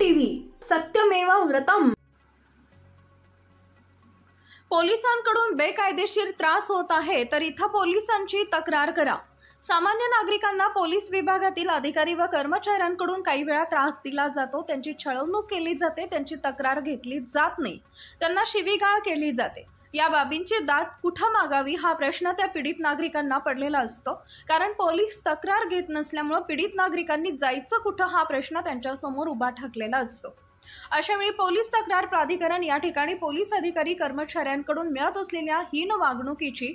TV सत्यमेव व्रतम। पोलिसांकडून बेकायदेशीर त्रास होत आहे तर इथं पोलिसांची तक्रार करा। सामान्य नागरिकांना पोलीस विभागातील अधिकारी व कर्मचाऱ्यांकडून काही वेळा त्रास दिला जातो, त्यांची छळवणूक केली जाते, त्यांची तक्रार घेतली जात नाही, त्यांना शिवीगाळ केली जाते। या बाबींची दाद कुठं मागावी हा प्रश्न त्या पीडित नागरिकांना पडलेला असतो, कारण पोलीस तक्रार घेत नसल्यामुळे पीडित नागरिकांनी जायचं कुठं हा प्रश्न त्यांच्यासमोर उभा ठाकलेला असतो। अशावेळी पोलीस तक्रार प्राधिकरण या ठिकाणी पोलीस अधिकारी कर्मचाऱ्यांकडून मिळत असलेल्या हीन वागणुकीची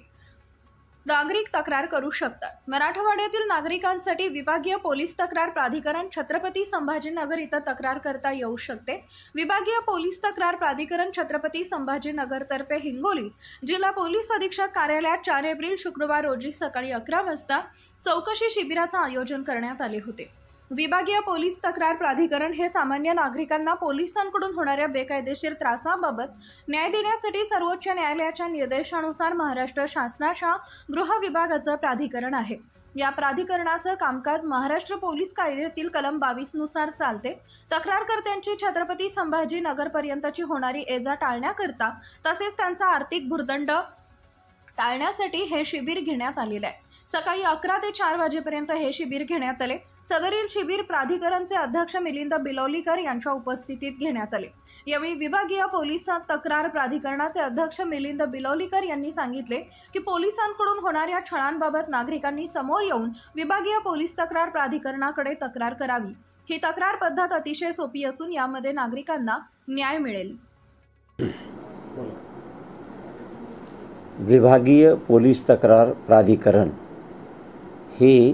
नागरिक तक्रार करू शकतात। मराठवाड्यातील नागरिकांसाठी विभागीय पोलीस तक्रार प्राधिकरण छत्रपती संभाजीनगर इथं तक्रार करता येऊ शकते। विभागीय पोलीस तक्रार प्राधिकरण छत्रपती संभाजीनगर तर्फे हिंगोली जिल्हा पोलीस अधीक्षक कार्यालयात 4 एप्रिल शुक्रवार रोजी सकाळी 11 वाजता चौकशी शिबिराचे आयोजन करण्यात आले होते। विभागीय पोलीस तक्रार प्राधिकरण हे सामान्य नागरिकांना पोलिसांकडून होणाऱ्या बेकायदेशीर त्रासाबाबत न्याय देण्यासाठी सर्वोच्च न्यायालयाच्या निर्देशानुसार महाराष्ट्र शासनाच्या गृह विभागाचे प्राधिकरण आहे। या प्राधिकरणाचे कामकाज महाराष्ट्र पोलीस कायद्यातील कलम 22 नुसार चालते। तक्रारकर्त्यांची छत्रपती संभाजीनगर पर्यंतची होणारी ये-जा टाळण्याकरता तसेच त्यांचा आर्थिक भुर्दंड टाळण्यासाठी हे शिबिर घेण्यात आलेले आहे। सकाळी 11 ते 4 वाजेपर्यंत हे शिबिर घेण्यात आले। सदरील शिबिर प्राधिकरणचे अध्यक्ष मिलिंद बिलोलीकर यांच्या उपस्थितीत घेण्यात आले। यावेळी विभागीय पोलीस तक्रार प्राधिकरणाचे अध्यक्ष मिलिंद बिलोलीकर यांनी सांगितले की पोलिसांकडून होणाऱ्या छळांबाबत नागरिकांनी समोर येऊन विभागीय पोलीस तक्रार प्राधिकरणाकडे तक्रार करावी। ही तक्रार पद्धत अतिशय सोपी असून यामध्ये नागरिकांना न्याय मिळेल। विभागीय पोलीस तक्रार प्राधिकरण हे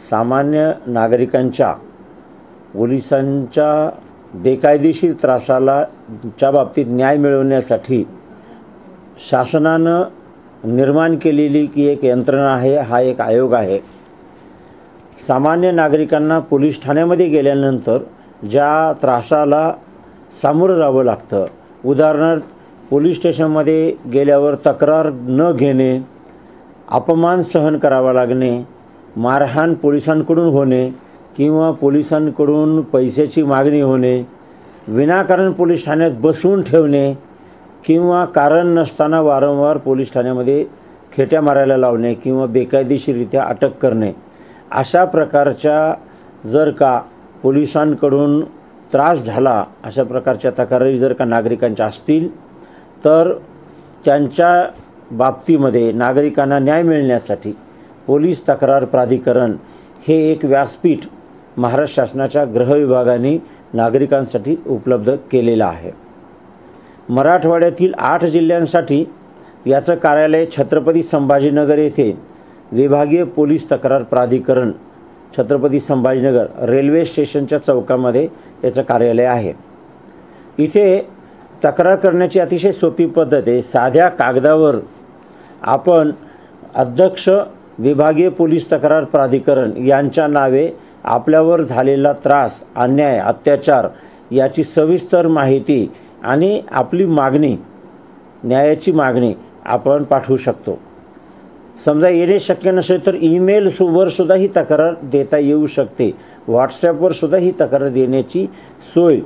सामान्य नागरिकांच्या पोलिसांच्या बेकायदेशीर त्रासाच्या बाबतीत न्याय मिळवण्यासाठी शासनानं निर्माण केलेली की एक यंत्रणा आहे, हा एक आयोग आहे। सामान्य नागरिकांना पोलीस ठाण्यामध्ये गेल्यानंतर ज्या त्रासाला सामोरं जावं लागतं, उदाहरणार्थ पोलीस स्टेशनमध्ये गेल्यावर तक्रार न घेणे, अपमान सहन करावा लागणे, मारहाण पोलिसांकडून होणे किंवा पोलिसांकडून पैशाची मागणी होणे, विनाकारण पोलीस ठाण्यात बसवून ठेवणे किंवा कारण नसताना वारंवार पोलीस ठाण्यामध्ये खेट्या मारायला लावणे किंवा बेकायदेशीररित्या अटक करणे, अशा प्रकारच्या जर का पोलिसांकडून त्रास झाला, अशा प्रकारच्या तक्रारी जर का नागरिकांच्या असतील तर त्यांच्या बाबतीमध्ये नागरिकांना न्याय मिळण्यासाठी पोलीस तक्रार प्राधिकरण हे एक व्यासपीठ महाराष्ट्र शासनाच्या गृह विभागाने नागरिकांसाठी उपलब्ध केलेलं आहे। मराठवाड्यातील 8 जिल्ह्यांसाठी याचं कार्यालय छत्रपती संभाजीनगर येथे विभागीय पोलीस तक्रार प्राधिकरण छत्रपती संभाजीनगर रेल्वे स्टेशनच्या चौकामध्ये याचं कार्यालय आहे। इथे तक्रार करण्याची अतिशय सोपी पद्धत आहे। साध्या कागदावर आपण अध्यक्ष विभागीय पोलीस तक्रार प्राधिकरण यांच्या नावे आपल्यावर झालेला त्रास, अन्याय, अत्याचार याची सविस्तर माहिती आणि आपली मागणी, न्यायाची मागणी आपण पाठवू शकतो। समजा येणे शक्य नसेल तर ईमेलवर सुद्धा ही तक्रार देता येऊ शकते। व्हॉट्सॲपवर सुद्धा ही तक्रार देण्याची सोय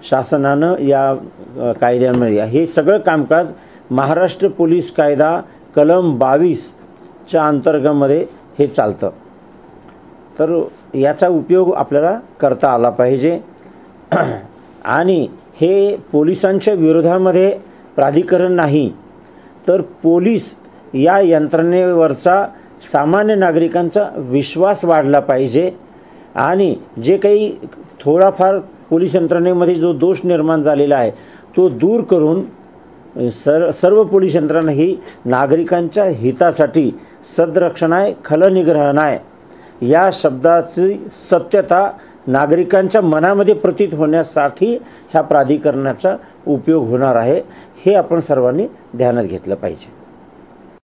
शासनानं या कायद्यामध्ये, हे सगळं कामकाज महाराष्ट्र पोलीस कायदा कलम 22च्या अंतर्गतमध्ये हे चालतं। तर याचा उपयोग आपल्याला करता आला पाहिजे। आणि हे पोलिसांच्या विरोधामध्ये प्राधिकरण नाही, तर पोलीस या यंत्रणेवरचा सामान्य नागरिकांचा विश्वास वाढला पाहिजे आणि जे काही थोडाफार पोलीस यंत्रणेमध्ये जो दोष निर्माण झालेला आहे तो दूर करून सर्व पोलीस यंत्रणा ही नागरिकांच्या हितासाठी सदरक्षणाय खलनिग्रहणाय या शब्दाची सत्यता नागरिकांच्या मनामध्ये प्रतीत होण्यासाठी ह्या प्राधिकरणाचा उपयोग होणार आहे, हे आपण सर्वांनी ध्यानात घेतलं पाहिजे।